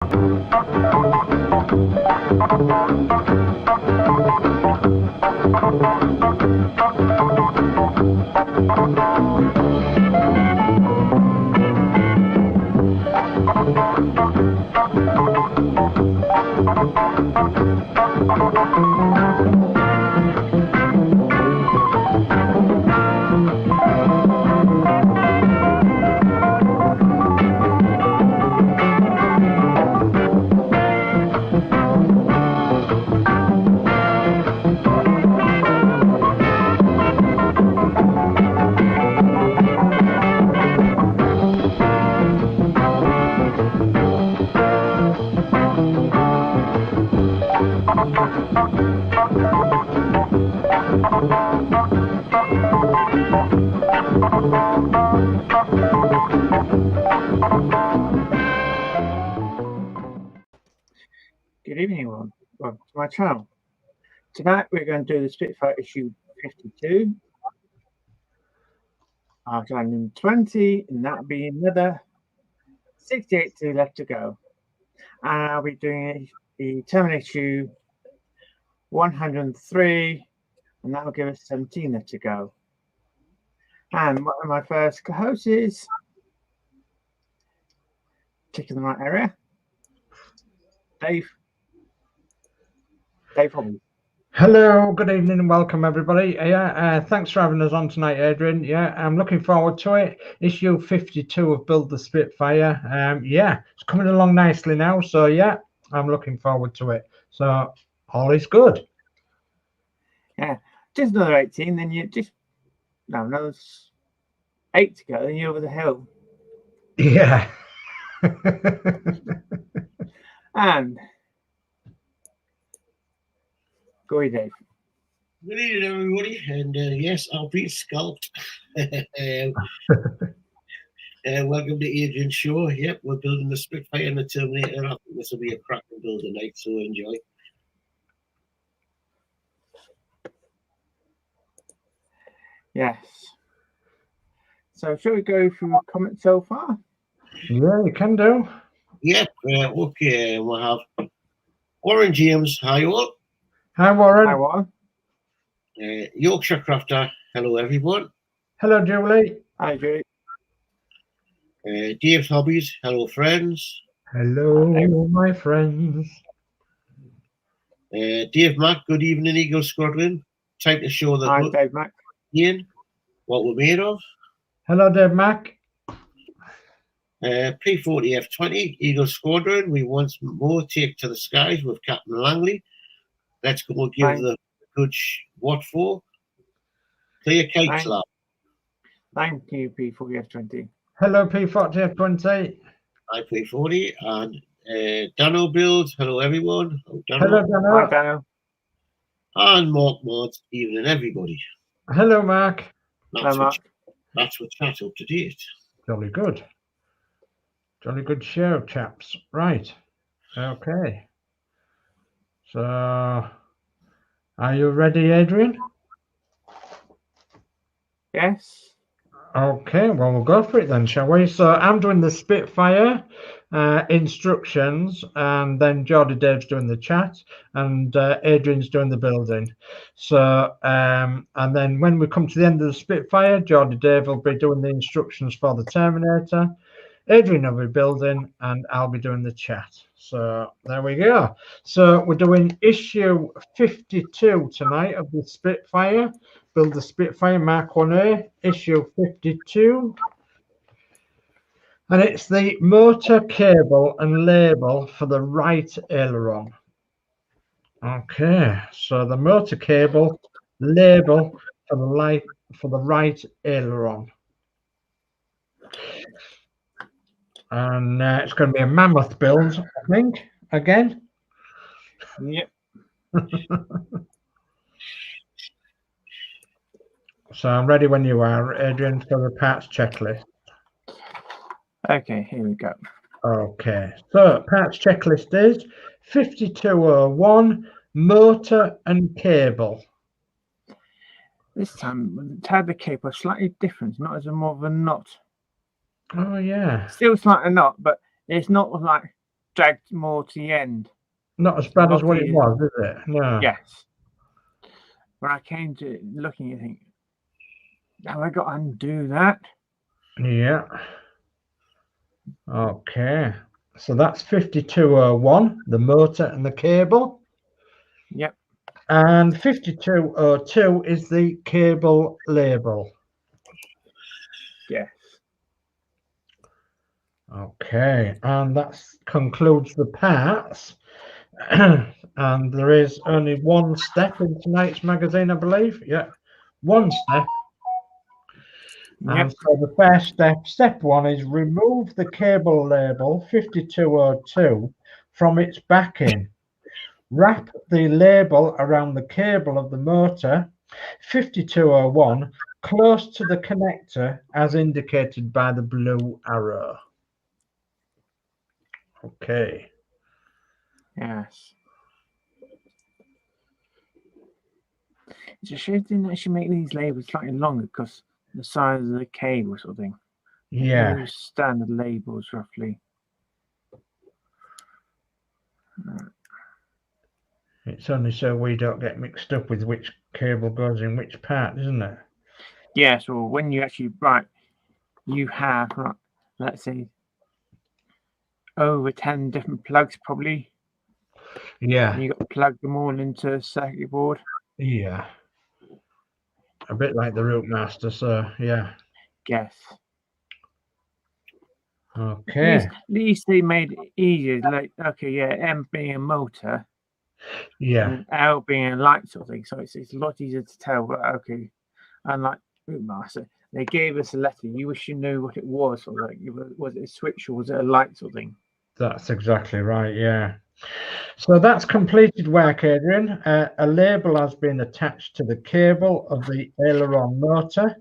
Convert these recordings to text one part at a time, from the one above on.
Good evening, everyone. Welcome to my channel. Tonight we're going to do the Spitfire issue 52, after 120, and that'll be another 68 left to go. And I'll be doing the Terminator issue 103, and that'll give us 17 left to go. And one of my first co-hosts is tick in the right area, Dave. Dave Hobbies. Hello, good evening and welcome everybody. Thanks for having us on tonight, Adrian. I'm looking forward to it. Issue 52 of Build the Spitfire. It's coming along nicely now, so I'm looking forward to it. So all is good. Yeah, just another 18, then you just another 8 to go, then you're over the hill. Yeah. And Geordie Dave. Good evening, everybody, and yes, I'll be scalped. Welcome to Adrian's show. Yep, we're building the Spitfire and the Terminator. I think this will be a cracking build tonight, so enjoy. Yes. So, shall we go through comments so far? Yeah, you can do. Yep, okay, we'll have Warren James. Hi, all. Hi, Warren. Hi, Warren. Yorkshire Crafter. Hello, everyone. Hello, Julie. Hi, Julie. Dave's Hobbies. Hello, friends. Hello, my friends. Dave Mack. Good evening, Eagle Squadron. Time to show the Hi, Dave Mack. Ian, what we're made of. Hello, Dave Mack. P40F20 Eagle Squadron. We once more take to the skies with Captain Langley. Let's go and give the good what for. Clear kites, lad. Thank you, P40F20. Hello, P40F20. Hi, P40. And Dano Build. Hello, everyone. Hello, Dano. Hi, Dano. And Mark Mods. Evening, everybody. Hello, Mark. That's Hello, Mark. That's what's chat up to date. Jolly good. Jolly good show, chaps. Right. Okay. So, are you ready, Adrian? Yes. Okay, well, we'll go for it then, shall we? So, I'm doing the Spitfire instructions, and then Geordie Dave's doing the chat, and Adrian's doing the building. So, and then when we come to the end of the Spitfire, Geordie Dave will be doing the instructions for the Terminator. Adrian will be building, and I'll be doing the chat. So there we go. So we're doing issue 52 tonight of the Spitfire. Build the Spitfire Mark 1A, issue 52. And it's the motor cable and label for the right aileron. Okay, so the motor cable label for the right aileron. And it's going to be a mammoth build, I think, again. Yep. So I'm ready when you are, Adrian, for the parts checklist. Okay, here we go. Okay, so parts checklist is 5201, motor and cable. This time, the tab the cable is slightly different, not as more of a knot. Oh, yeah. Still slightly knot, but it's not like dragged more to the end. Not as bad as what it was, is it? No. Yes. When I came to looking, you think, have I got to undo that? Yeah. Okay. So that's 5201, the motor and the cable. Yep. And 5202 is the cable label. Yes. Okay, and that concludes the parts. And there is only one step in tonight's magazine, I believe. Yeah, one step. Yep. And so the first step, step one, is remove the cable label 5202 from its backing. Wrap the label around the cable of the motor 5201 close to the connector as indicated by the blue arrow. Okay. Yes. It's a shame they didn't actually make these labels slightly longer because the size of the cable sort of thing. Yeah. Use standard labels roughly. It's only so we don't get mixed up with which cable goes in which part, isn't it? Yes, or when you actually you have, let's say, over 10 different plugs probably. Yeah. And you've got to plug them all into a circuit board. Yeah. A bit like the Route Master, so yeah. Yes. Okay. At least they made it easier. Like, okay, yeah, M being a motor. Yeah. And L being a light sort of thing. So it's a lot easier to tell. But okay. Unlike Route Master, they gave us a letter. You wish you knew what it was. Or like, was it a switch or was it a light sort of thing? That's exactly right, yeah. So that's completed work, Adrian. A label has been attached to the cable of the Aileron motor.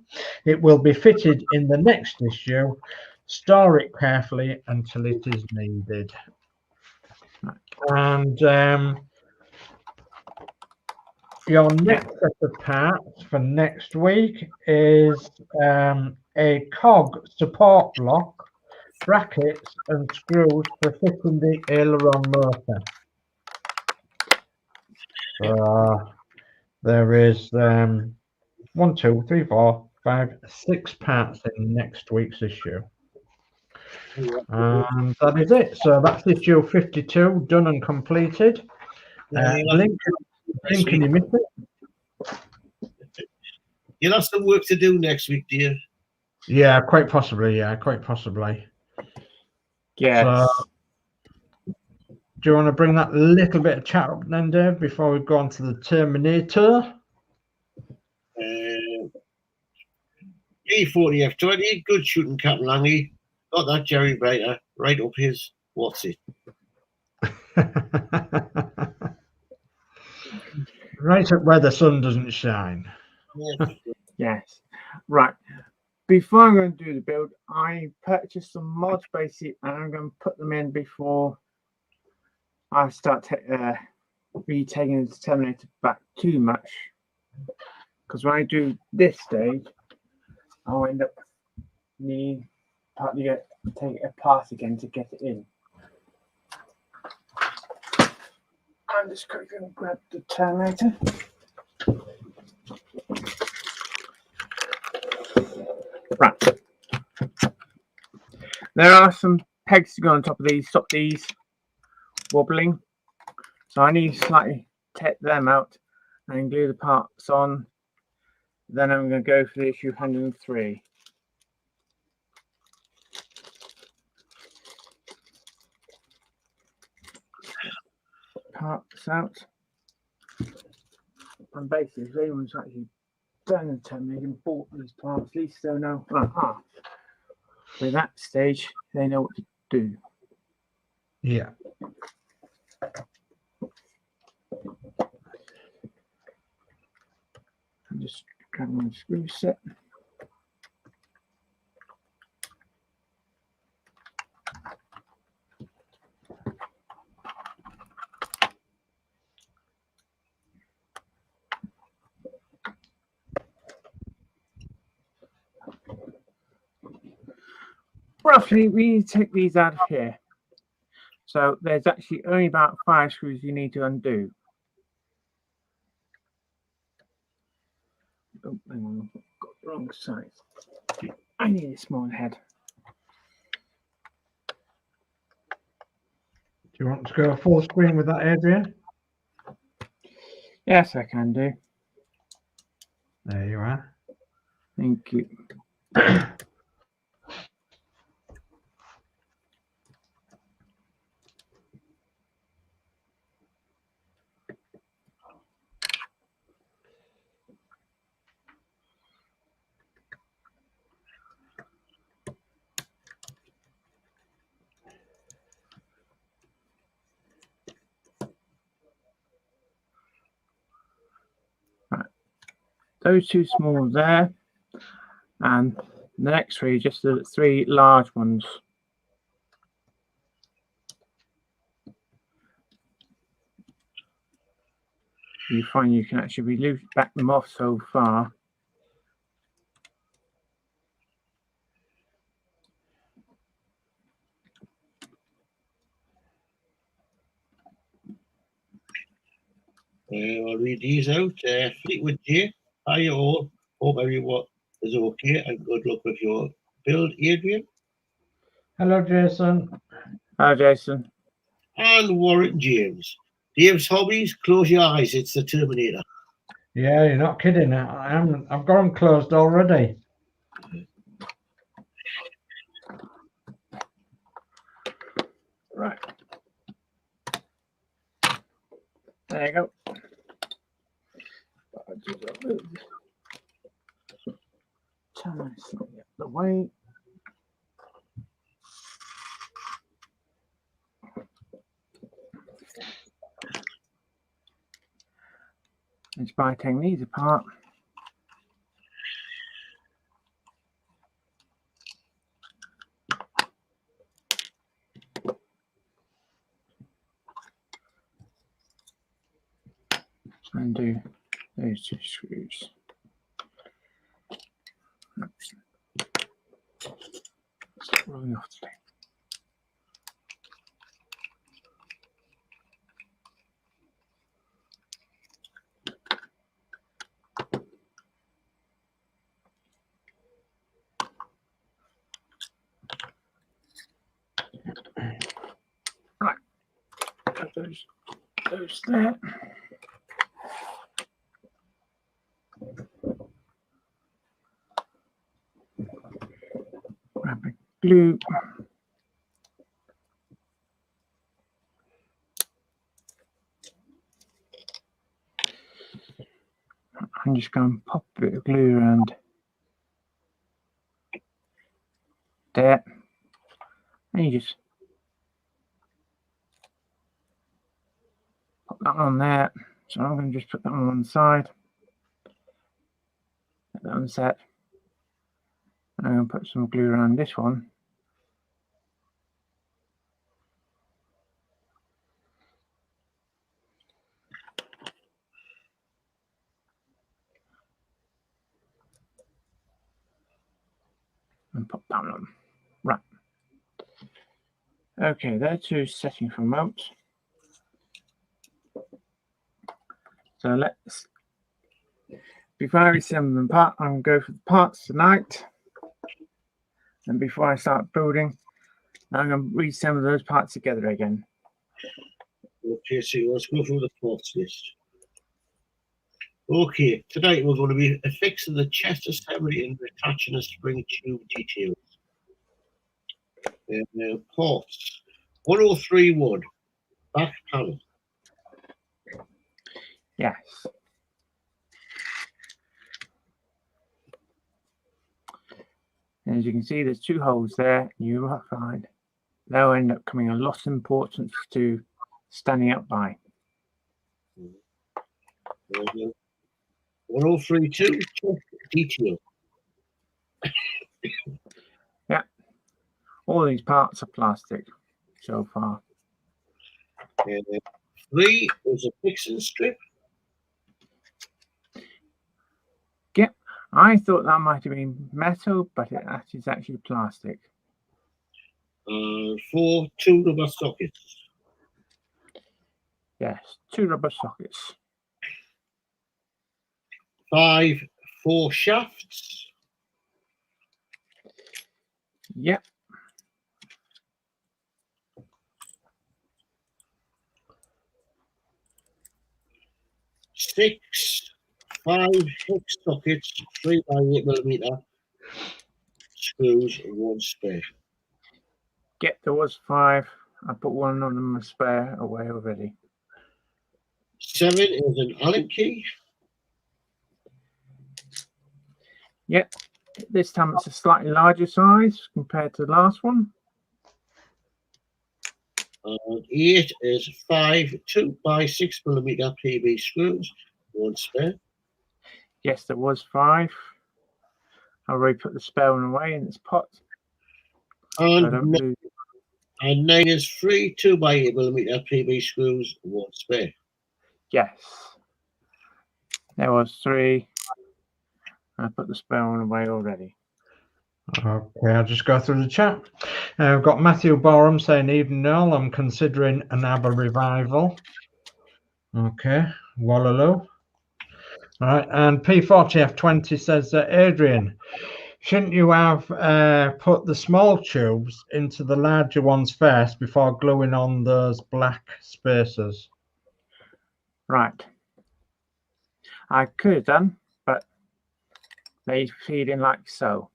It will be fitted in the next issue. Store it carefully until it is needed. And your next set of parts for next week is a cog support block, brackets and screws for fitting the aileron motor. There is 1, 2, 3, 4, 5, 6 parts in next week's issue. And that is it. So that's issue 52 done and completed. Blink and you miss it. You'll have some work to do next week, dear. Yeah, quite possibly. Yeah, quite possibly. Yes. So, do you want to bring that little bit of chat up then, Dave, before we go on to the Terminator? E40 F20, good shooting, Captain Langley. Got that Jerry Brighter right up his what's it. Right up where the sun doesn't shine. Yes. Yes. Right. Before I'm going to do the build, I purchased some mods basically, and I'm going to put them in before I start retaking the Terminator back too much. Because when I do this stage, I'll end up needing partly to take it apart again to get it in. I'm just quickly going to grab the Terminator. Right. There are some pegs to go on top of these, stop these wobbling. So I need to slightly take them out and glue the parts on. Then I'm going to go for the issue 103. Parts out. And basically, if anyone's actually done the Terminator and bought these parts, at least they'll know. With that stage, they know what to do. Yeah. I'm just grabbing my screw set. Roughly, we need to take these out of here. So there's actually only about 5 screws you need to undo. Oh, hang on, I've got the wrong size. I need a small head. Do you want to go full screen with that, Adrian? Yes, I can do. There you are. Thank you. Those 2 small there, and the next 3 just the 3 large ones. You find you can actually back them off so far. I'll read these out. Fleetwood J, hi all. Hope everyone is okay and good luck with your build, Adrian. Hello, Jason. Hi, Jason. And Warren James. Dave's Hobbies, close your eyes, it's the Terminator. Yeah, you're not kidding. I've got them closed already. Right. There you go. Turn this slightly up the way. It's by taking these apart. Undo those 2 screws. Stop rolling off today. Right. Put those there. Grab a glue. I'm just going to pop a bit of glue around there. And you just put that on there. So I'm going to just put that on one side. Let that one set. I'm going to put some glue around this one. And pop that one on. Right. Okay, there 2 setting for mounts. So let's, before I reassemble them apart, I'm going to go for the parts tonight. And before I start building, I'm going to reassemble those parts together again. Okay, so let's go through the parts list. Okay, tonight we're going to be affixing the chest assembly and attaching a spring tube details. Ports 1031 back panel. Yes. And as you can see, there's 2 holes there. You will find they'll end up coming a lot of importance to standing up by. 1032 chest detail. Yeah. All these parts are plastic so far. 3 is a fixing strip. Yep. I thought that might have been metal, but it is actually plastic. 4 2 rubber sockets. Yes, 2 rubber sockets. 5 4 shafts. Yep. 6 5 hex sockets, 3 by 8 millimeter screws, and 1 spare. Yep, there was 5. I put one on them spare away already. 7 is an Allen key. Yep. This time it's a slightly larger size compared to the last one. And 8 is 5 2 by 6 millimeter PB screws, 1 spare. Yes, there was 5. I already put the spare one away in its pot. So I don't And, lose. and 9 is 3 2 by 8 millimeter PB screws, 1 spare. Yes. There was 3. I put the spare one away already. Okay, I'll just go through the chat. I've got Matthew Borum saying, evening all, I'm considering an ABBA revival. Okay, Wallaloo. All right, and P40F20 says, Adrian, shouldn't you have put the small tubes into the larger ones first before gluing on those black spacers? Right. I could have done, but they feed in like so.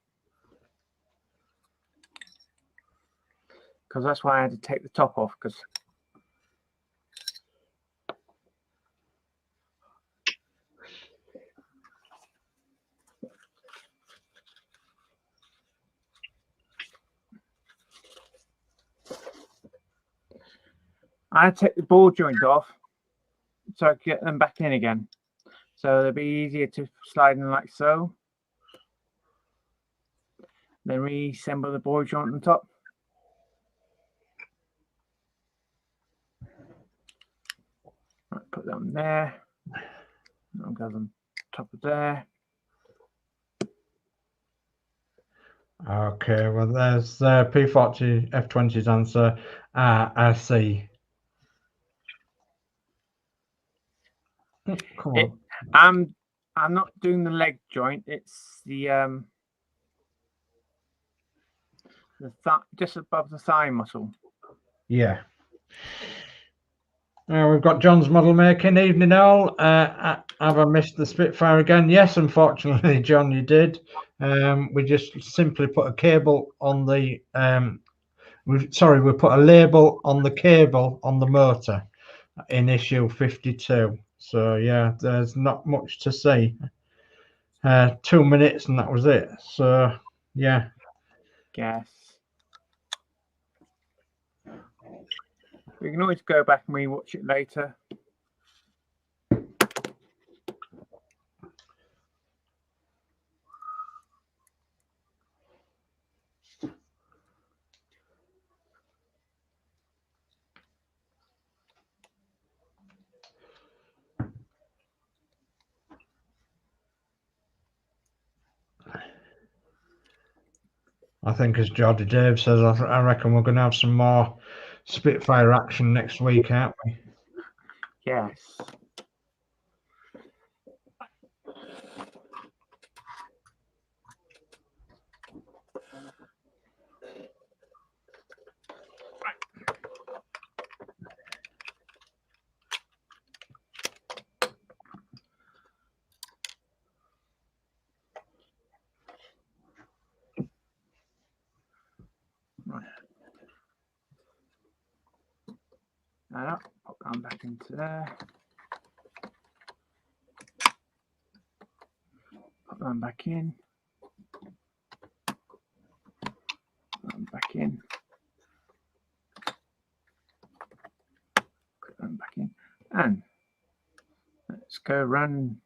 Because that's why I had to take the top off, because I had to take the ball joint off so I could get them back in again. So they'll be easier to slide in like so. Then reassemble the ball joint on top. Right, put them there. I'll go on top of there. Okay, well, there's P40F20's answer. I see. Come on. I'm not doing the leg joint. It's the just above the thigh muscle. Yeah. We've got John's model making. Evening all. Have I missed the Spitfire again? Yes, unfortunately, John, you did. We just simply put a cable on the we put a label on the cable on the motor in issue 52. So yeah, there's not much to see. 2 minutes and that was it. So yeah. Guess. We can always go back and rewatch it later. I think, as Geordie Dave says, I reckon we're going to have some more Spitfire action next week, aren't we? Yes. Right. That up, pop that back into there. Put that back in. Put that back in. Put that back in. And let's go run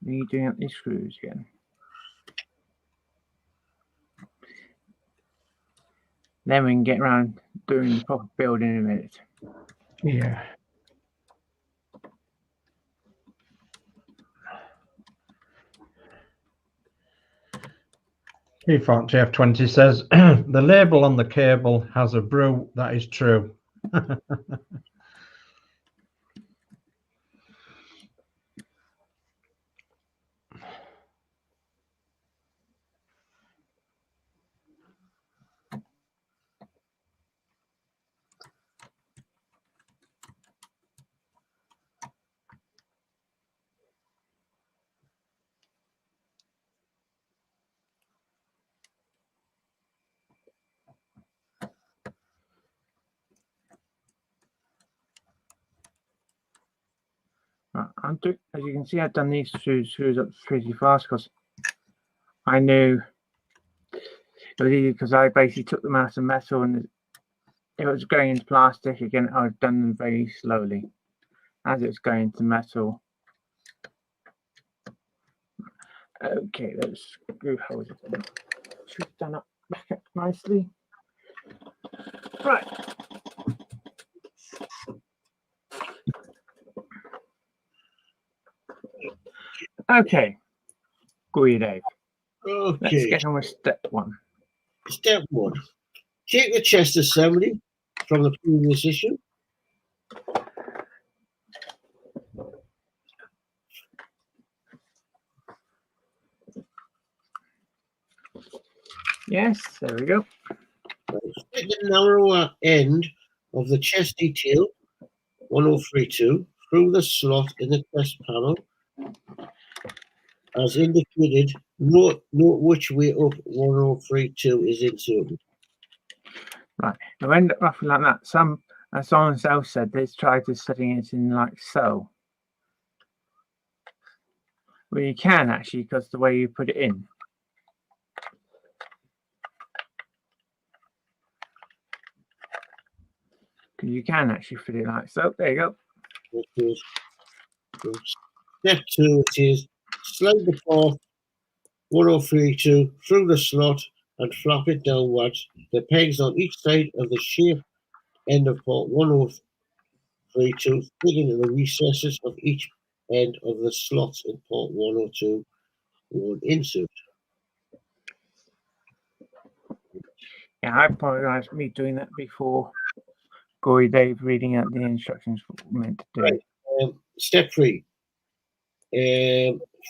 redoing up these screws again. Then we can get around doing the proper build in a minute. Yeah. Efont TF20 says the label on the cable has a brew. That is true. As you can see, I've done these screws up pretty fast because I knew it was easy because I basically took them out of metal, and if it was going into plastic again, I've done them very slowly as it's going into metal. Okay, those screw holes should have done up back up nicely. Right. Okay, Geordie Dave. Okay. Let's get on with step one. Step one. Take the chest assembly from the previous issue. Yes, there we go. Fit the narrower end of the chest detail 1032 through the slot in the chest panel as indicated. Note which way up 1032 is inserted. Right, it'll end up roughly like that. As someone else said, they tried to setting it in like so. Well, you can actually, because the way you put it in. You can actually fit it like so. There you go. Step two, it is slide the cloth 1032 through the slot and flap it downwards. The pegs on each side of the shaped end of port 1032 fitting in the recesses of each end of the slots in port 102 will insert. Yeah, I apologize for me doing that before Geordie Dave reading out the instructions what we're meant to do. Right. Step three.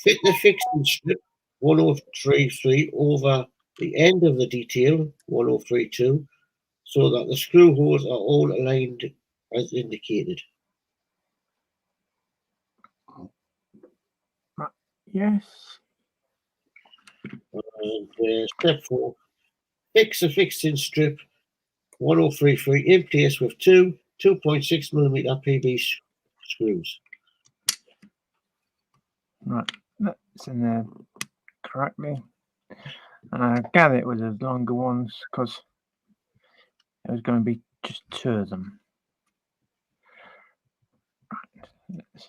Fit the fixing strip 1033 over the end of the detail 1032 so that the screw holes are all aligned as indicated. Right. Yes. And step four. Fix a fixing strip 1033 in place with two 2.6mm PB screws. Right, that's in there correctly. And I gather it was the longer ones because it was going to be just two of them. Right, let's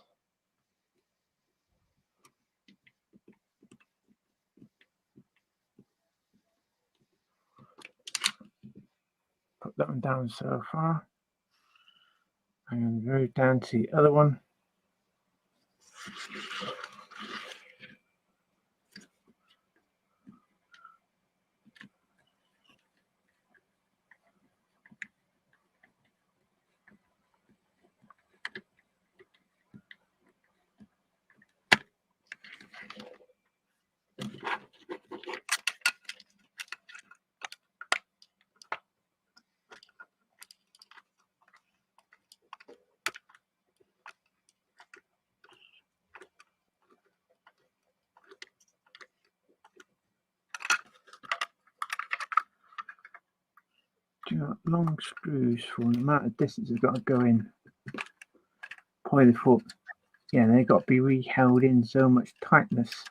put that one down so far. I'm going to go down to the other one. Do you know, long screws for the amount of distance they've got to go in. Probably thought, yeah, they've got to be re-held in so much tightness.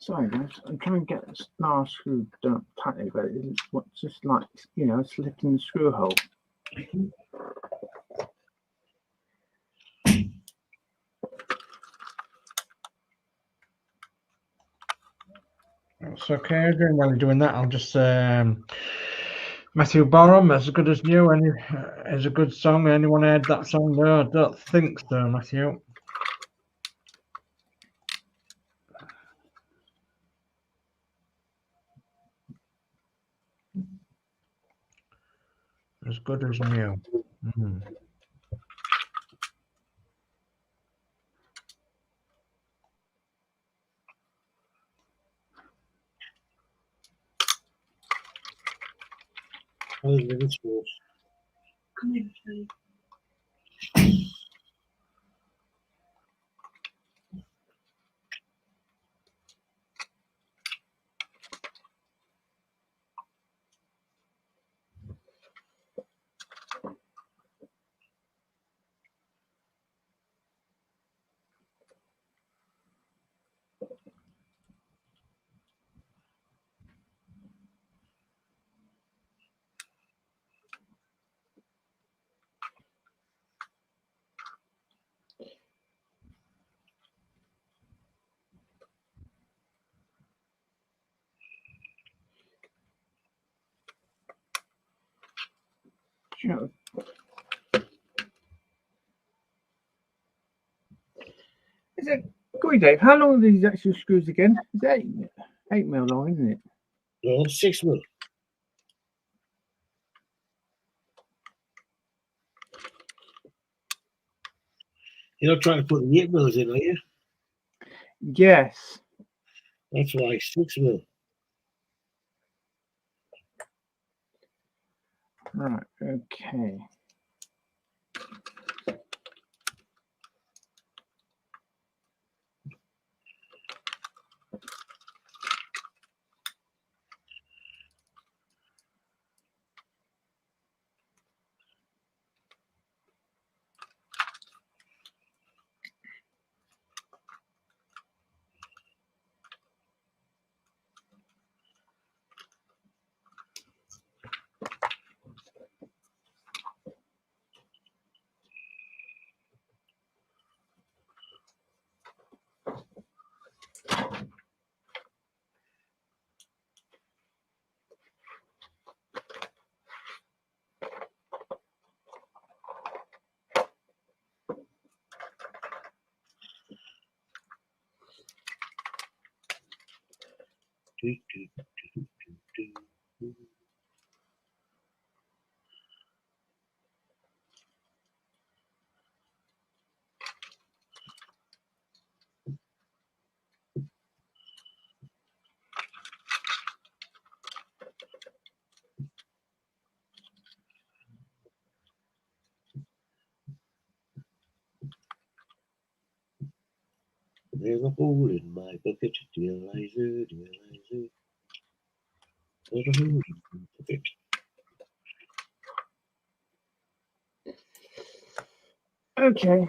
Sorry, guys. I'm trying to get this last screw done tightly, but it's just like, you know, slipping the screw hole. It's okay, Adrian. While you're doing that, I'll just Matthew Barham, As Good as New, is a good song. Anyone heard that song? No, I don't think so, Matthew. As Good as New. Come in, please. Sure. Is it, Geordie Dave, how long are these actual screws again? Is it 8 mil long, isn't it? No, 6 mil. You're not trying to put the 8 mils in, are you? Yes. That's why 6 mil. Right, okay. There's a hole in my bucket, dear Liza, dear Liza. There's a hole in my bucket. Okay.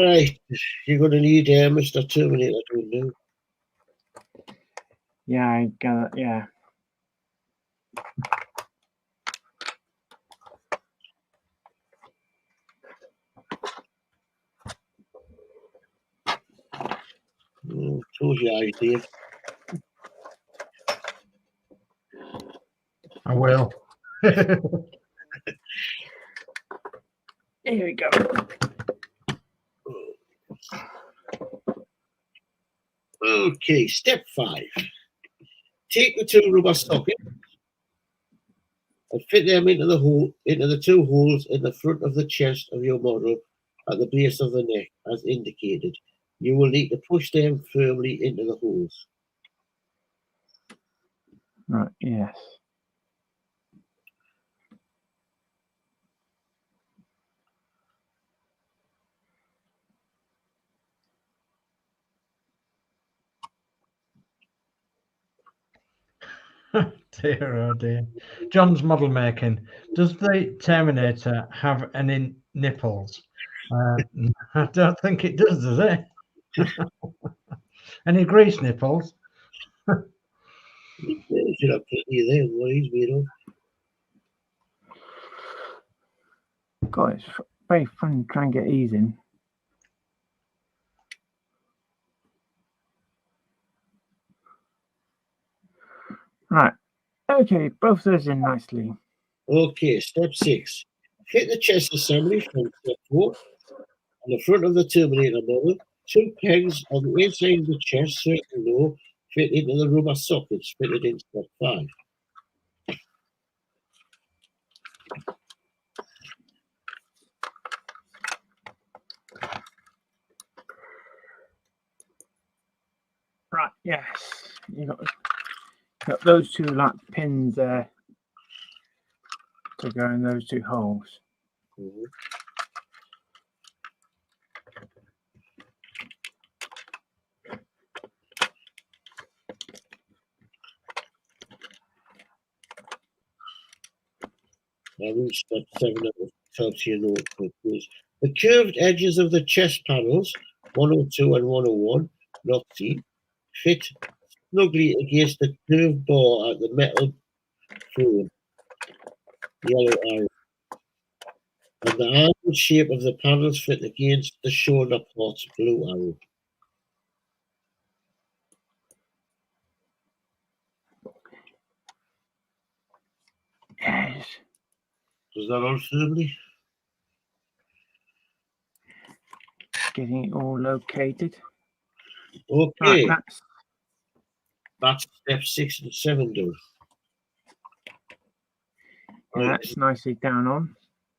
Right, you're going to need Mr. Terminator to know. Yeah, I got it. Yeah. Told you I did. I will. Here we go. Okay, step 5. Take the 2 rubber sockets and fit them into the 2 holes in the front of the chest of your model at the base of the neck, as indicated. You will need to push them firmly into the holes. Right, yes. Dear, oh dear. John's model making. Does the Terminator have any nipples? I don't think it does it? Any grease nipples? You should have plenty of them. What he's made of. God, it's very fun trying to get these in. Right. Okay, both those in nicely. Okay, step 6. Fit the chest assembly from step 4 on the front of the Terminator model. 2 pegs on the inside of the chest, certain low, fit into the rubber sockets fitted in step 5. Right, yes. You got those two like pins there to go in those two holes. Mhm. I reached step 7 of the top your notebook. The curved edges of the chest panels, 102 and 101, not seen, fit snugly against the curved bar at the metal frame, yellow arrow. And the angled shape of the panels fit against the shoulder parts, blue arrow. Yes. Does that all firmly? Getting it all located. Okay, Right, that's step 6 and 7 done. Right, that's nicely down on.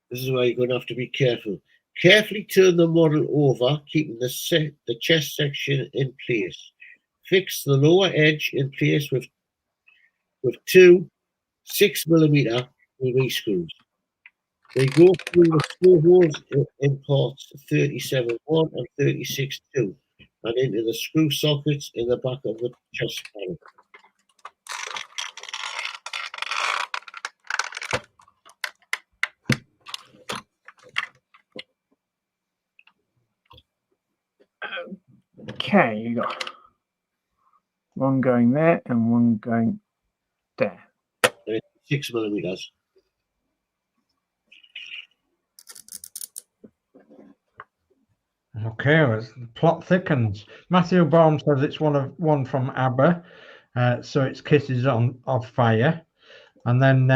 this is where you're going to have to be careful. Carefully turn the model over, keeping the chest section in place. Fix the lower edge in place with 2 6mm UV screws. They go through the screw holes in parts 37.1 and 36.2 and into the screw sockets in the back of the chest panel. Okay, you got one going there and one going there. 6mm. Okay, well, the plot thickens. Matthew Baum says it's one from ABBA, so its kiss is on fire. And then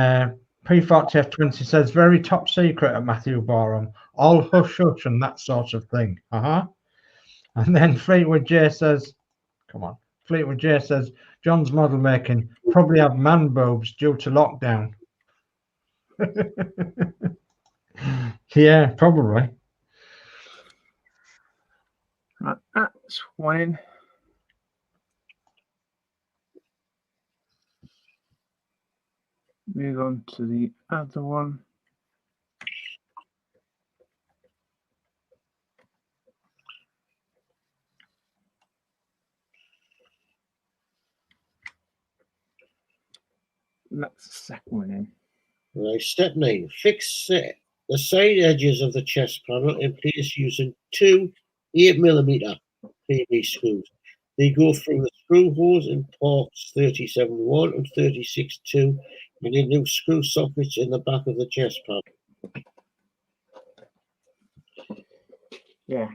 P40F20 says very top secret at Matthew Baum, all hush hush and that sort of thing. And then Fleetwood J says, come on. Fleetwood J says John's model making probably have man boobs due to lockdown. Yeah, probably. Right, that's one in. Move on to the other one. That's the second one in. Right, step 9. Fix the side edges of the chest panel in place using 2 8mm PV screws. They go through the screw holes in ports 37.1 and 36.2 and into screw sockets in the back of the chest panel. Yeah.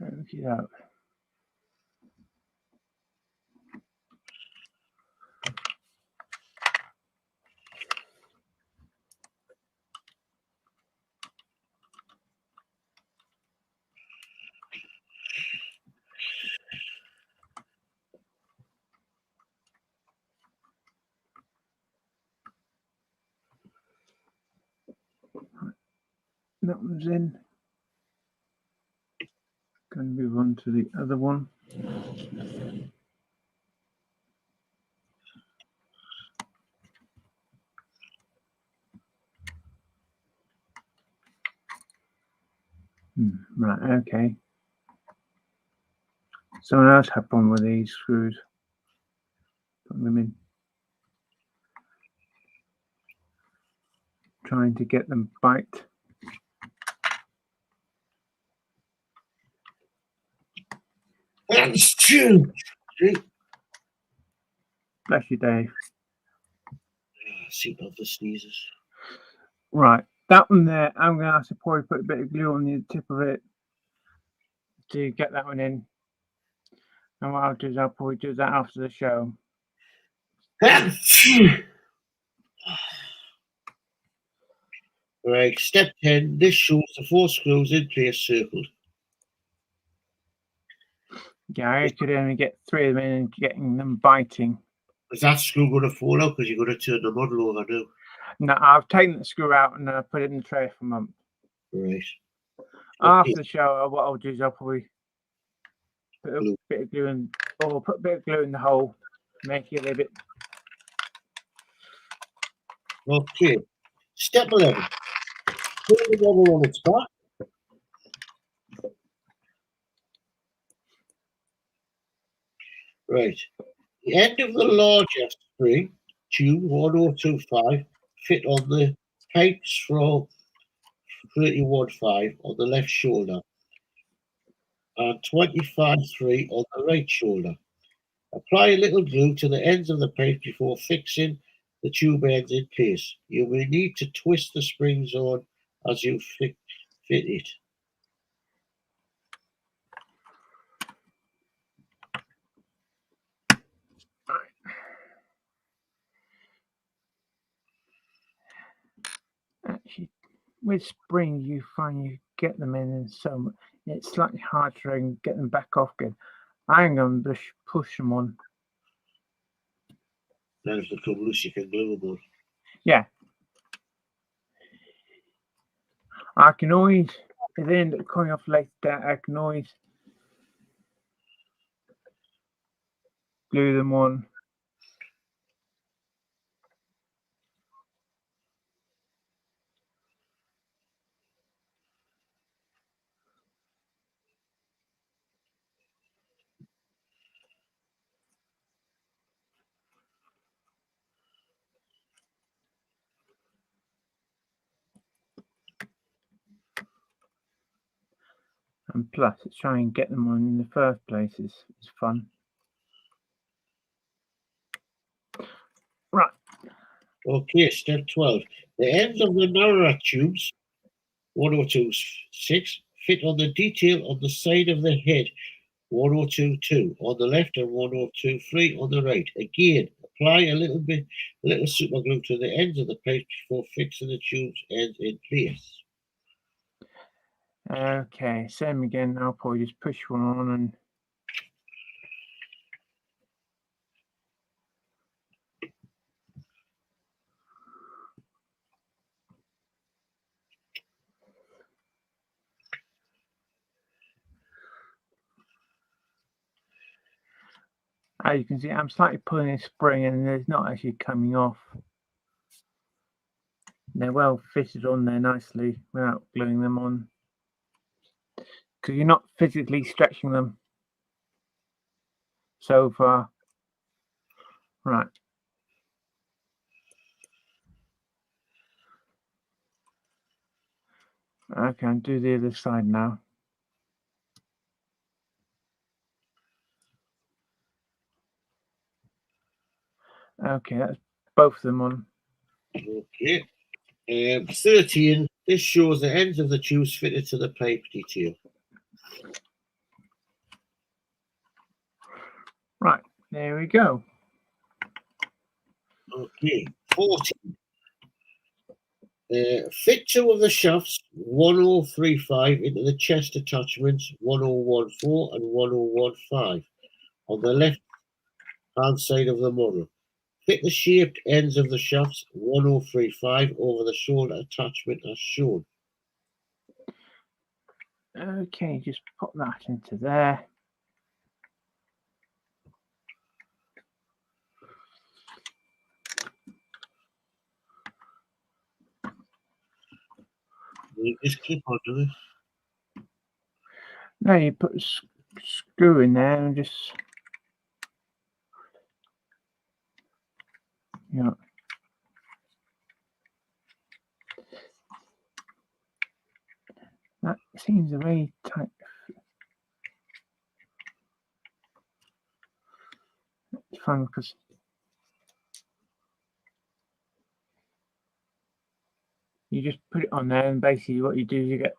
Look it up. that one's in. Going to move on to the other one. Right, okay. Someone else had one with these screws. Put them in. Trying to get them bite. That's true. Bless you, Dave. See of the sneezes. Right, that one there, I'm going to have to probably put a bit of glue on the tip of it to get that one in. And what I'll do is I'll probably do that after the show. Right, step 10. This shows the 4 screws in place circled. Yeah, I could only get 3 of them in and getting them biting. Is that screw going to fall out because you're going to turn the model over now? No, I've taken the screw out and put it in the tray for a month. Right. After the show, what I'll do is I'll probably put a bit of glue in, or put a bit of glue in the hole, make it a little bit. Okay. Step 11. Put the model on its back. Right. The end of the larger spring, tube 1025, fit on the pipes from 31.5 on the left shoulder and 25.3 on the right shoulder. Apply a little glue to the ends of the pipe before fixing the tube ends in place. You will need to twist the springs on as you fit it. Actually, with spring, you find you get them in and so it's slightly harder to get them back off again. I'm going to push them on. Then if they come loose, you can glue them on. Yeah. I can always, if they end up coming off later, I can always glue them on. And plus, it's trying to get them on in the first place is fun. Right. Okay, step 12. The ends of the narrower tubes, 1026, fit on the detail on the side of the head, 1022 on the left and 1023 on the right. Again, apply a little super glue to the ends of the pipe before fixing the tubes ends in place. Okay, same again. I'll probably just push one on and as you can see, I'm slightly pulling a spring and it's not actually coming off. They're well fitted on there nicely without gluing them on. Because you're not physically stretching them so far. Right. Okay, I'll do the other side now. Okay, that's both of them on. Okay. 13. This shows the ends of the tubes fitted to the pipe detail. Right, there we go. Okay. 14. Fit 2 of the shafts, 1035, into the chest attachments, 1014 and 1015, on the left hand side of the model. Fit the shaped ends of the shafts, 1035, over the shoulder attachment as shown. Okay, just pop that into there. You just clip onto it. No, you put a screw in there and just, you know. That seems a very tight. It's fun because you just put it on there, and basically what you do is you get,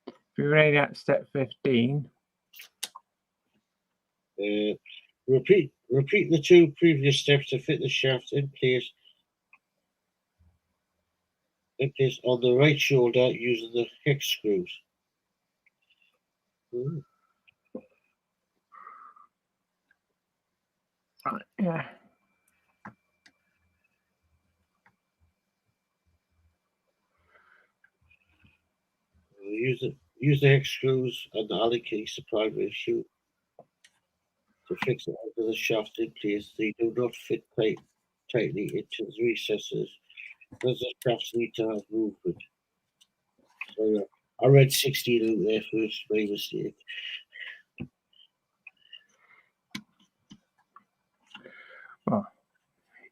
if you're ready at step 15. Repeat the 2 previous steps to fit the shaft in place on the right shoulder using the hex screws. Right, yeah. Use the hex screws and the Allen key supplied with a shoe to fix it onto the shaft in place. They do not fit tightly into the recesses because the shafts need to have movement. So I read 16 out there first, my mistake. Well,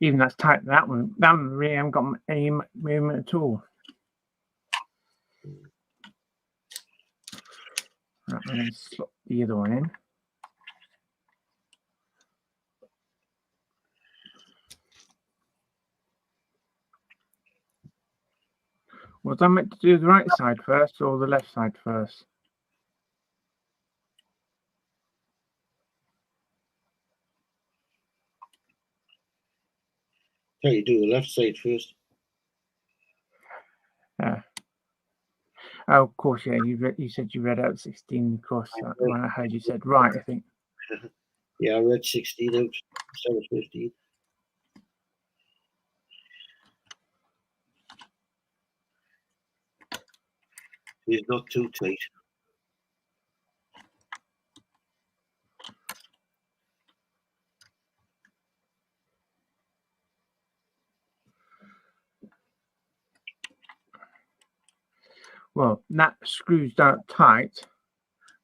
even that's tight. That one really haven't got any movement at all. Right, I'm going to slot the other one in. Was I meant to do the right side first or the left side first? Tell you do the left side first. Oh, of course, yeah. You said you read out 16 across. When I heard you said right, I think. Yeah, I read 16 out instead of 15. It's not too tight. Well, that screws down tight,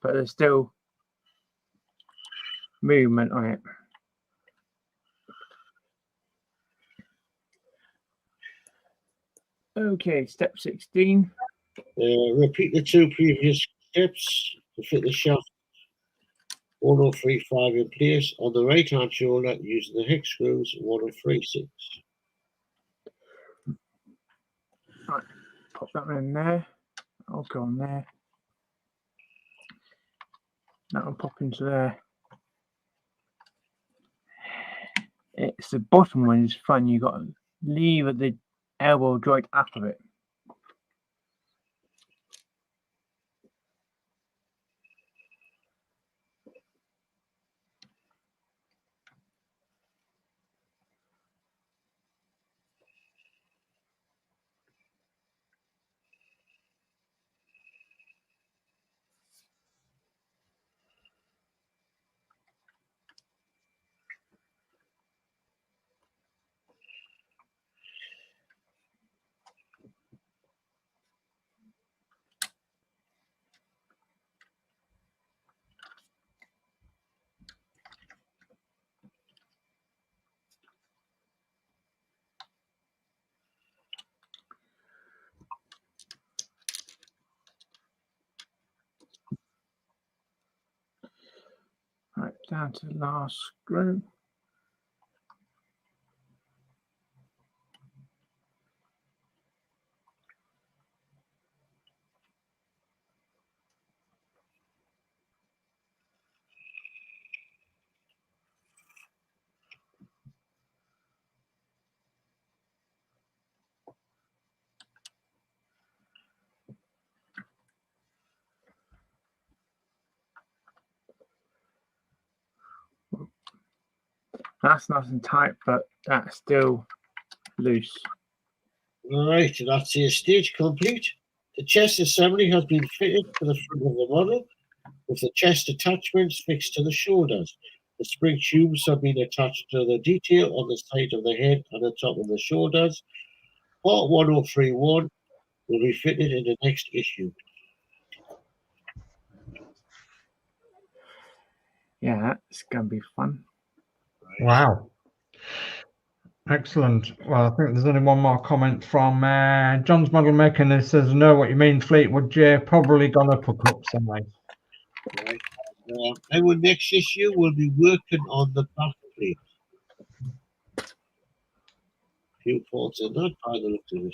but there's still movement on it. Okay, step 16. Repeat the 2 previous steps to fit the shaft 1035 in place on the right hand shoulder using the hex screws 1036. Right, pop that in there. I'll go on there. That'll pop into there. It's the bottom one is fun. You got to lever the elbow joint up of it. Right, down to the last screw. That's nice and tight, but that's still loose. Alright, that's your stage complete. The chest assembly has been fitted to the front of the model, with the chest attachments fixed to the shoulders. The spring tubes have been attached to the detail on the side of the head and the top of the shoulders. Part 1031 will be fitted in the next issue. Yeah, that's gonna be fun. Wow. Excellent. Well, I think there's only one more comment from John's Model Maker, and it says, "Know what you mean, Fleetwood J. Probably gonna put up somewhere." Right. Our next issue will be working on the back plate. Few thoughts on that by the look of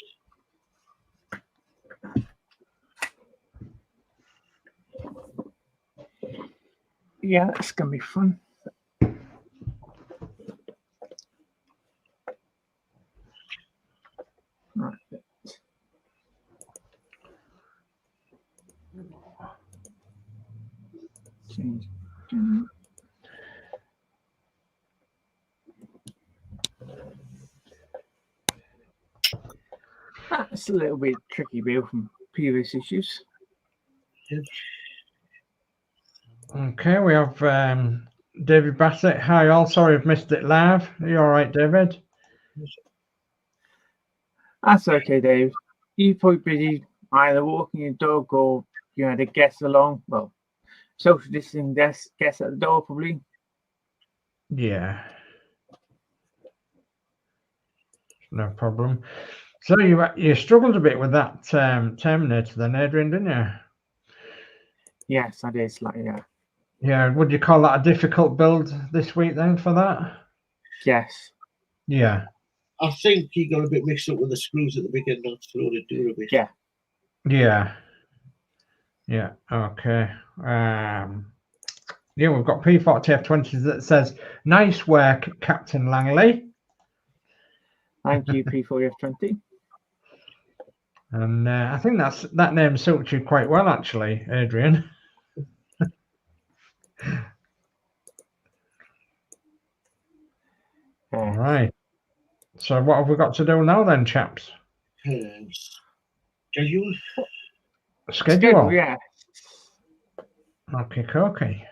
it. Yeah, that's gonna be fun. Right. Change. That's a little bit tricky, Bill, from previous issues. Okay, we have David Bassett. Hi all, sorry I've missed it live. Are you all right, David? That's okay, Dave. You're probably busy either walking your dog or you had a guest along. Well, social distancing guest at the door, probably. Yeah. No problem. So you struggled a bit with that Terminator then, Adrian, didn't you? Yes, I did. Like, yeah. Yeah, would you call that a difficult build this week then for that? Yes. Yeah. I think he got a bit mixed up with the screws at the beginning. That slowed it down a bit. Yeah. Yeah. Yeah. Okay. Yeah, we've got P40F20 that says, "Nice work, Captain Langley." Thank you, P40F20. And I think that name suits you quite well, actually, Adrian. All right. So what have we got to do now then, chaps? Schedule? Schedule? Yeah. Okay.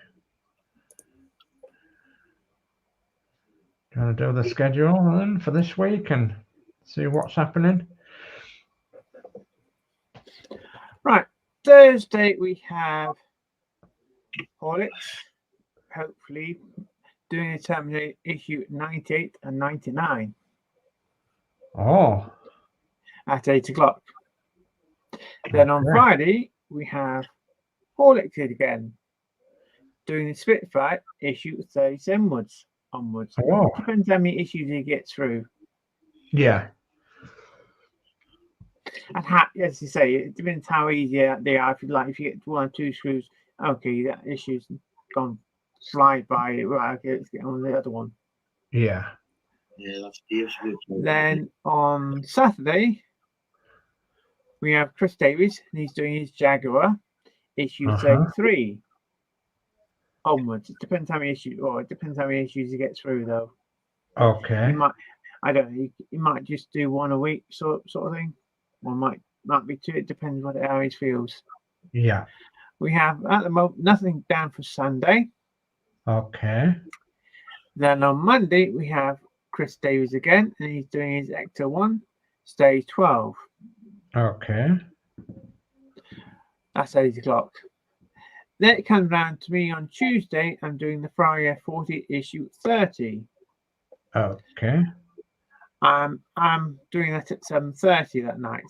Gonna do the schedule then for this week and see what's happening. Right. Thursday we have Horlicks, hopefully doing a Terminator issue 98 and 99. Oh. At 8 o'clock. Then on Friday we have Horlicks again, doing the Spitfire issue 37 onwards. Oh. Depends how many issues he gets through. Yeah. And as you say, it depends how easy they are. If you get 1 or 2 screws, okay, that issue's gone slide by. Right, okay, let's get on the other one. Yeah. Yeah, that's the issue. Then on Saturday we have Chris Davies, and he's doing his Jaguar issue 33 onwards. It depends how many issues. Or it depends how many issues he gets through, though. Okay. He might. I don't know. He might just do 1 a week, sort of thing. Or might be 2. It depends how he feels. Yeah. We have at the moment nothing down for Sunday. Okay. Then on Monday we have Chris Davies again, and he's doing his Ecto 1 stage 12. Okay. That's 8 o'clock. Then it comes round to me on Tuesday. I'm doing the Friday 40 issue 30. Okay. I'm doing that at 7:30 that night.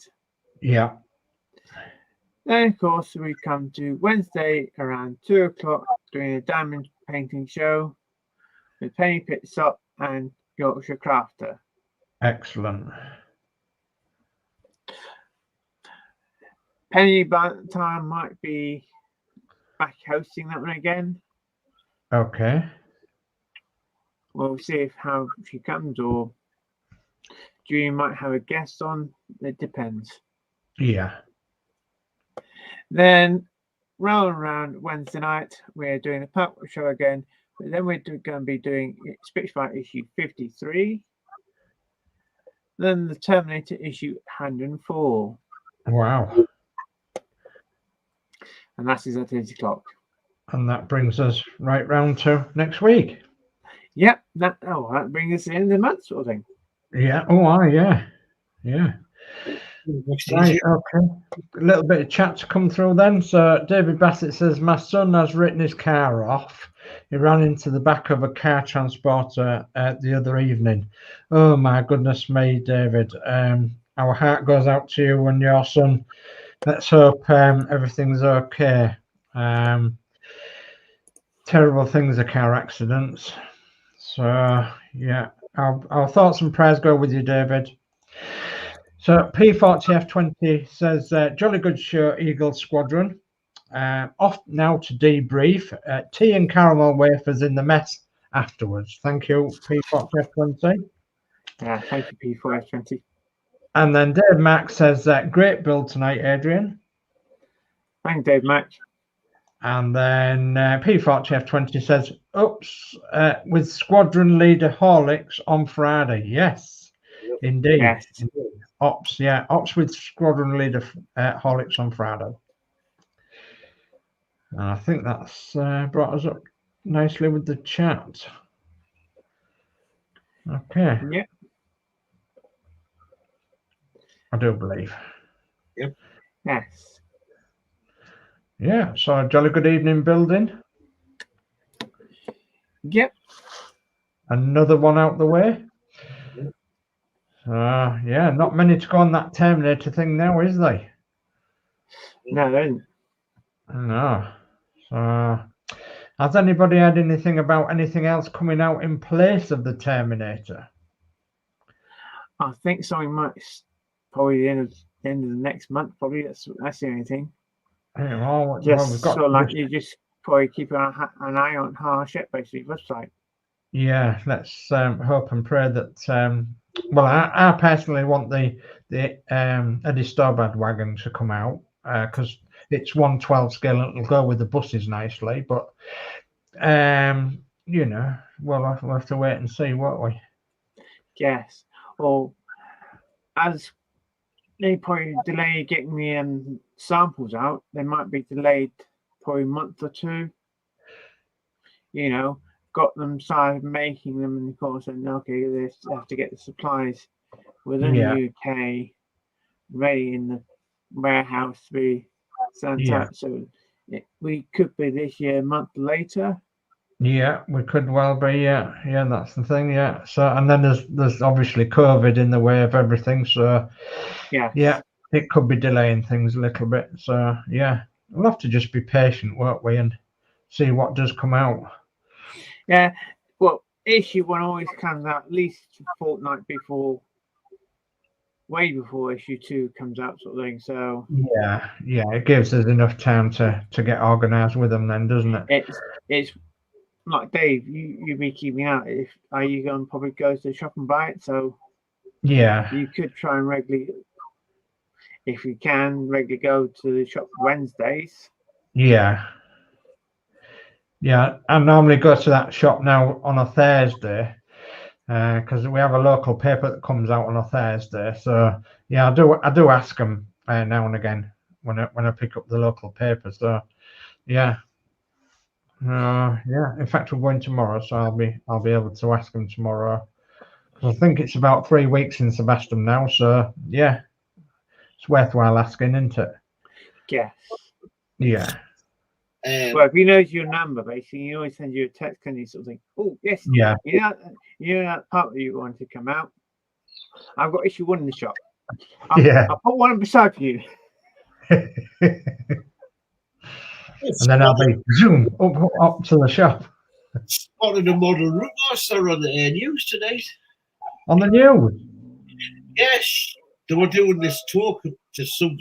Yeah. Then of course we come to Wednesday around 2 o'clock, doing a diamond painting show with Penny Pitstop and Yorkshire Crafter. Excellent. Penny by the time might be back hosting that one again. Okay. We'll see how she comes, or Julie might have a guest on. It depends. Yeah. Then round around Wednesday night, we're doing the Puck show again, but then we're going to be doing Spitfire issue 53. Then the Terminator issue 104. Wow. And that is at 8 o'clock. And that brings us right round to next week. Yep, that brings us to the end of the month, sort of thing. Yeah. Oh, yeah. Right, okay. A little bit of chat to come through then. So David Bassett says, my son has written his car off. He ran into the back of a car transporter the other evening. Oh my goodness me, David. Our heart goes out to you and your son. Let's hope everything's okay. Terrible things are car accidents. So yeah, our thoughts and prayers go with you, David. So P40F20 says, jolly good show, Eagle Squadron. Off now to debrief. Tea and caramel wafers in the mess afterwards. Thank you, P40F20. Yeah, thank you, P4F20. And then Dave Mack says, great build tonight, Adrian. Thanks, Dave Mack. And then P40F20 says, oops, with Squadron Leader Horlicks on Friday. Yes, indeed. Yes. Indeed. Ops with Squadron Leader Horlicks on Friday. And I think that's brought us up nicely with the chat. Okay. Yep. I do believe. Yep. Yes. Yeah, so a jolly good evening building. Yep. Another one out the way. Yeah, not many to go on that Terminator thing now, is they? No, there isn't. No. So, has anybody had anything about anything else coming out in place of the Terminator? I think something might probably the end of the next month. Probably that's the only thing. Well, Just we've got so like you just probably keep an eye on Hachette basically website. Yeah, let's hope and pray that. Well, I personally want the Eddie Stobart wagon to come out because it's 1/12 scale and it'll go with the buses nicely. But you know, we'll have to wait and see, won't we? Yes. Or as they probably delay getting the samples out, they might be delayed probably a month or two. You know, got them started making them, and of course, then okay, they have to get the supplies within the UK ready in the warehouse to be sent out. So we could be this year a month later. Yeah, we could well be. Yeah, that's the thing. Yeah. So, and then there's obviously COVID in the way of everything. So, yeah, it could be delaying things a little bit. So, yeah, we'll have to just be patient, won't we, and see what does come out. Yeah. Well, issue 1 always comes out at least a fortnight before, way before issue 2 comes out, sort of thing. So yeah, it gives us enough time to get organised with them, then, doesn't it? It's like Dave, you be keeping out. Are you going to probably go to the shop and buy it? So yeah, you could try and regularly, if you can, regularly go to the shop Wednesdays. Yeah, I normally go to that shop now on a Thursday because we have a local paper that comes out on a Thursday. So yeah, I do ask them now and again when I pick up the local paper. So yeah. In fact, we're going tomorrow, so I'll be able to ask them tomorrow. Because I think it's about 3 weeks in Sebastian now, so yeah, it's worthwhile asking, isn't it? Yes. Yeah. Well, if he knows your number, basically, he always sends you a text, can you sort of think, oh yes, yeah, you know that part that you want to come out. I've got issue 1 in the shop. I'll put one beside you. And then I'll be zoom up to the shop. Spotted a model route master on the news tonight. On the news? Yes, they were doing this talk to some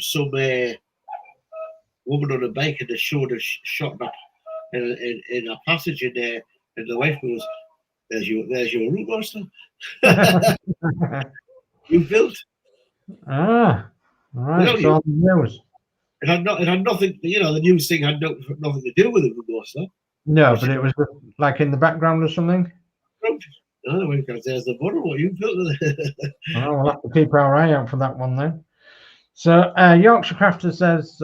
woman on a bike, and they showed a shot in a passage in there, and the wife goes, "There's your route master." You built. Right. It's on the news. It had nothing. The news thing had nothing to do with it, route master. No, but it was like in the background or something. Oh, because there's the model. What you built. We'll have to keep our eye out for that one then. So Yorkshire Crafter says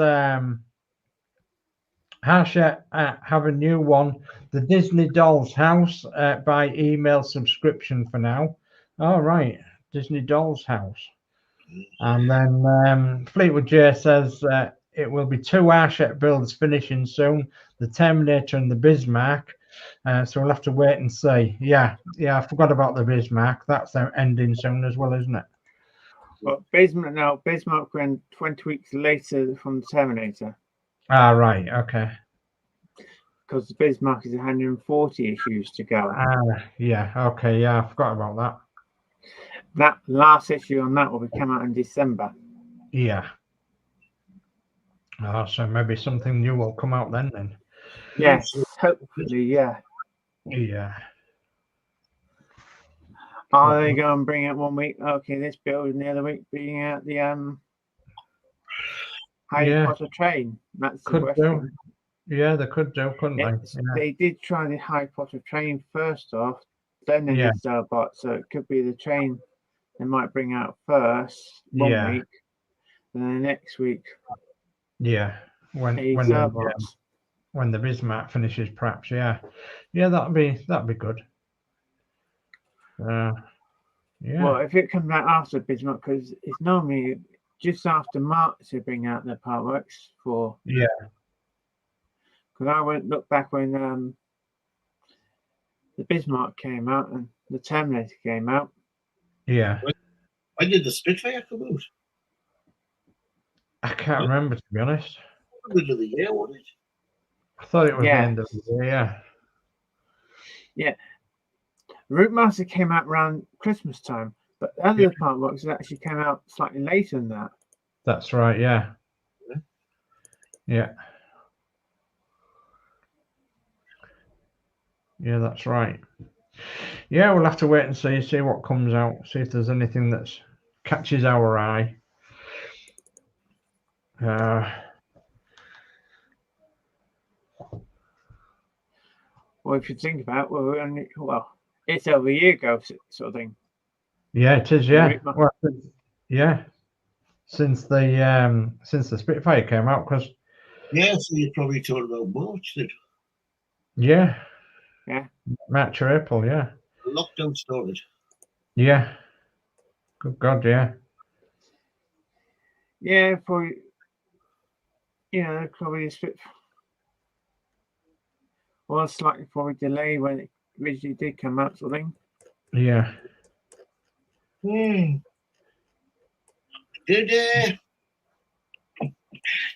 Hachette have a new one, the Disney Dolls House, by email subscription for now. All right, Disney Dolls House. And then Fleetwood J says it will be 2 Hachette builds finishing soon, the Terminator and the Bismarck. So we'll have to wait and see. Yeah, I forgot about the Bismarck. That's ending soon as well, isn't it? But Bismarck went 20 weeks later from the Terminator. Ah, right, okay. Because the Bismarck is 140 issues to go. Yeah, okay, yeah, I forgot about that. That last issue on that will come out in December. Yeah. Oh, so maybe something new will come out then. Yes, hopefully, yeah. Yeah. Are they going to bring out 1 week? Okay, this build, and the other week bringing out the Harry Potter train. That's the question. Yeah, they could do, couldn't they? Yeah. They did try the Harry Potter train first off, then they did Starbot, so it could be the train they might bring out first 1 week, and then the next week. Yeah, when the Bismarck finishes, perhaps. Yeah, that'd be good. Yeah. Well, if it comes out after Bismarck, because it's normally just after March they bring out the artworks for. Yeah. Because I went look back when the Bismarck came out and the Terminator came out. Yeah. When did the Spitfire come out? I can't remember, to be honest. Middle of the year, wasn't it? I thought it was the end of the year. Yeah. Route Master came out around Christmas time, but the other artworks actually came out slightly later than that. That's right. Yeah. Yeah, that's right. Yeah, we'll have to wait and see what comes out, see if there's anything that catches our eye. Well, if you think about it, it's over a year ago, sort of thing. Yeah, it is. Yeah. Well, since the Spitfire came out, because. Yeah, so you're probably talking about March then. Yeah. March or April, yeah. The lockdown started. Yeah. Good God, yeah. Yeah, probably. Probably a Spitfire. Well, slightly probably delay when it originally did come out, sort of thing. Yeah. Did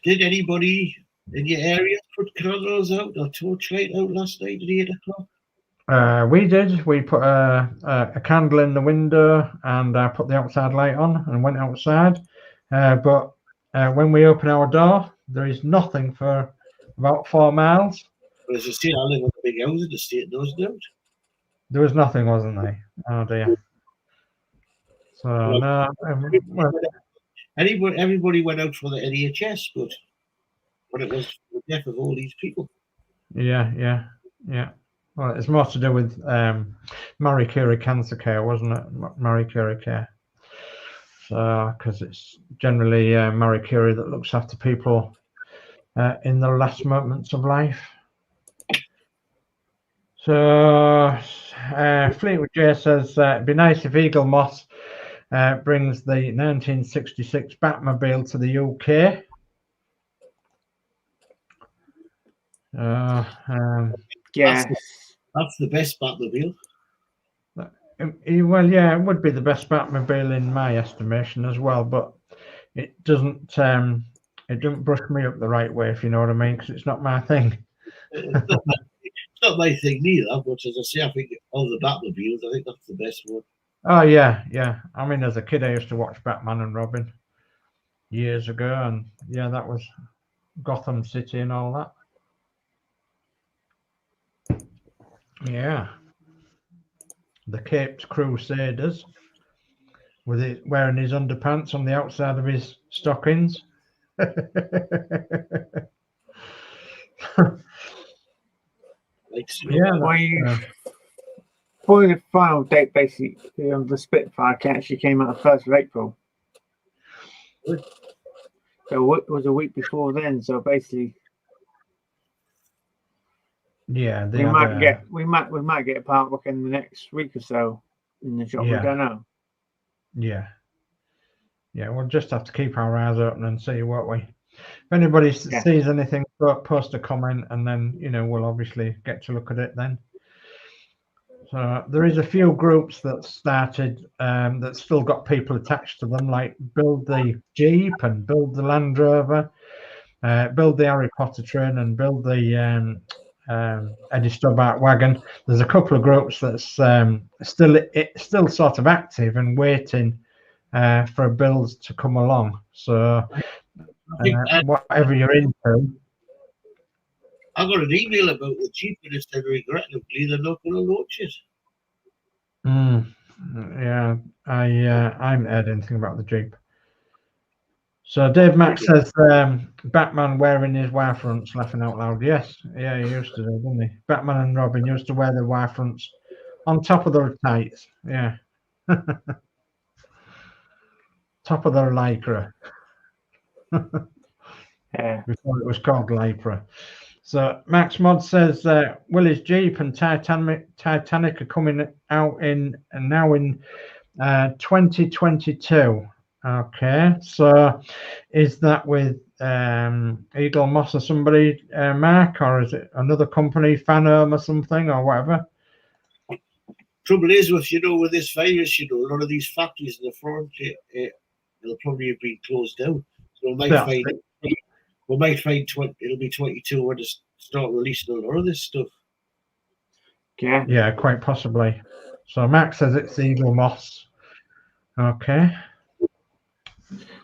anybody in your area put candles out or torchlight out last night at 8 o'clock? We did. We put a candle in the window and put the outside light on and went outside. But when we open our door, there is nothing for about 4 miles. But as I say, I live in a big house in the state, those don't. There was nothing, wasn't there? Oh dear. So no. Everybody went out for the NHS, but when it was the death of all these people. Yeah. Well, it's more to do with Marie Curie Cancer Care, wasn't it? Marie Curie Care. So, because it's generally Marie Curie that looks after people in the last moments of life. So, Fleetwood J says it'd be nice if Eagle Moss brings the 1966 Batmobile to the UK. Yes. That's the best Batmobile. Well, yeah, it would be the best Batmobile in my estimation as well, but it doesn't brush me up the right way, if you know what I mean, because it's not my thing. It's not my thing neither, but as I say, I think of the Batmobiles, I think that's the best one. Oh yeah. I mean, as a kid, I used to watch Batman and Robin years ago, and yeah, that was Gotham City and all that. Yeah. The Caped Crusaders, with it wearing his underpants on the outside of his stockings. For the final date, basically, the Spitfire actually came out the 1st of April. So it was a week before then. So basically, Yeah, we might get a part within the next week or so in the shop. Yeah. We don't know. Yeah. Yeah, we'll just have to keep our eyes open and see, won't we? If anybody sees anything, post a comment, and then, you know, we'll obviously get to look at it then. So there is a few groups that started that still got people attached to them, like Build the Jeep and Build the Land Rover, Build the Harry Potter train, and Build the Eddie Stobart wagon. There's a couple of groups that's still sort of active and waiting for builds to come along. So whatever you're into. I got an email about the Jeep and it said regrettably they're not going to launch it. Yeah, I haven't heard anything about the Jeep. So Dave Max says Batman wearing his wire fronts, laughing out loud. Yes, yeah, he used to do, didn't he? Batman and Robin used to wear their wire fronts on top of their tights. Yeah. Top of their lycra. Yeah. Before it was called lycra. So Max Mod says Willie's Jeep and Titanic are coming out now in 2022. Okay, so is that with Eagle Moss or somebody, Mark, or is it another company, Fanome or something, or whatever? Trouble is with with this virus, a lot of these factories in the front, they'll probably have been closed down. So we might find it'll be 22 when they start releasing a lot of this stuff. Yeah. Yeah, quite possibly. So Max says it's Eagle Moss. Okay.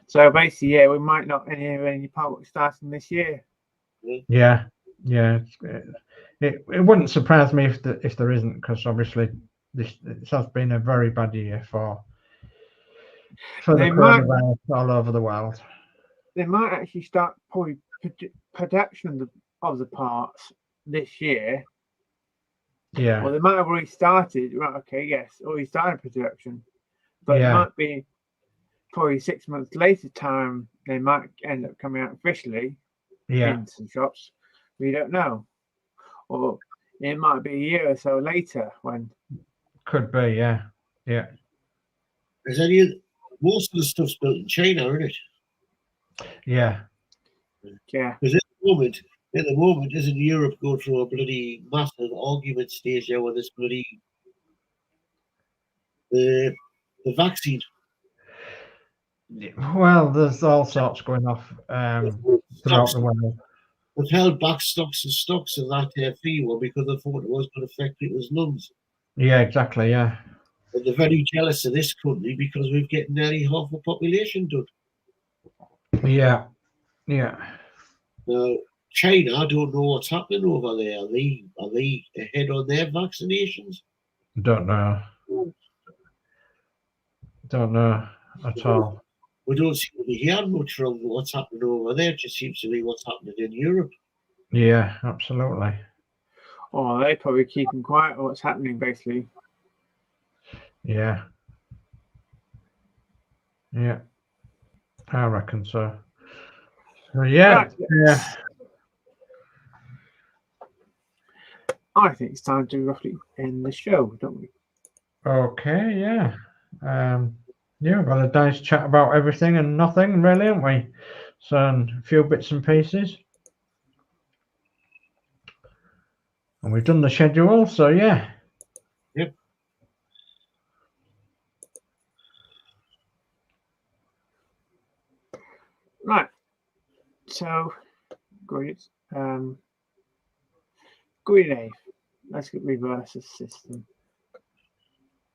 So basically, yeah, we might not have any part starting this year. Yeah. It wouldn't surprise me if there isn't, because obviously this has been a very bad year for the coronavirus all over the world. They might actually start probably production of the parts this year. Yeah. Well, they might have already started. Right. Okay. Yes. Already started production, but it might be probably 6 months later time. They might end up coming out officially in some shops. We don't know, or it might be a year or so later when. Could be. Yeah. Is most of the stuff's built in China, isn't it? Yeah. Because at the moment, isn't Europe going through a bloody massive argument stage there with this bloody the vaccine? Well, there's all sorts going off throughout the world. They've held back stocks of that free one because they thought it was going to affect people's lungs. Yeah, exactly. Yeah. But they're very jealous of this country because we've getting nearly half the population done. Yeah. Now, China, I don't know what's happening over there. Are they ahead on their vaccinations? Don't know at all. We don't seem to be hearing much from what's happening over there. It just seems to be what's happening in Europe. Yeah, absolutely. Oh, they're probably keeping quiet on what's happening, basically. Yeah, I reckon so. Yeah. I think it's time to roughly end the show, don't we? Okay, yeah. We've got a nice chat about everything and nothing, really, haven't we? So, a few bits and pieces. And we've done the schedule, so yeah. Yep. Right. So, great. Geordie Dave. Let's reverse the system.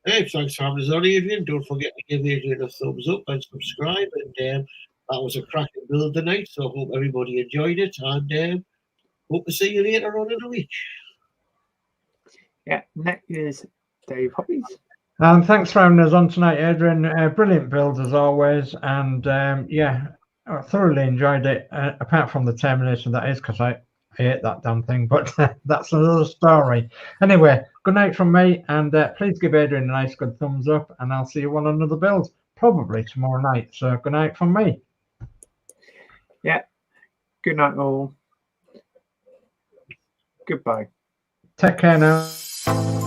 Hey, thanks for having us on, Adrian. Don't forget to give Adrian a thumbs up and subscribe. And that was a cracking build tonight, so I hope everybody enjoyed it. And hope to see you later on in the week. Yeah, next is Dave Hobbies. Thanks for having us on tonight, Adrian. Brilliant build as always. And I thoroughly enjoyed it, apart from the Terminator, that is, because I hate that damn thing, but that's another story. Anyway, good night from me, and please give Adrian a nice good thumbs up, and I'll see you on another build, probably tomorrow night. So good night from me. Yeah, good night all. Goodbye. Take care now.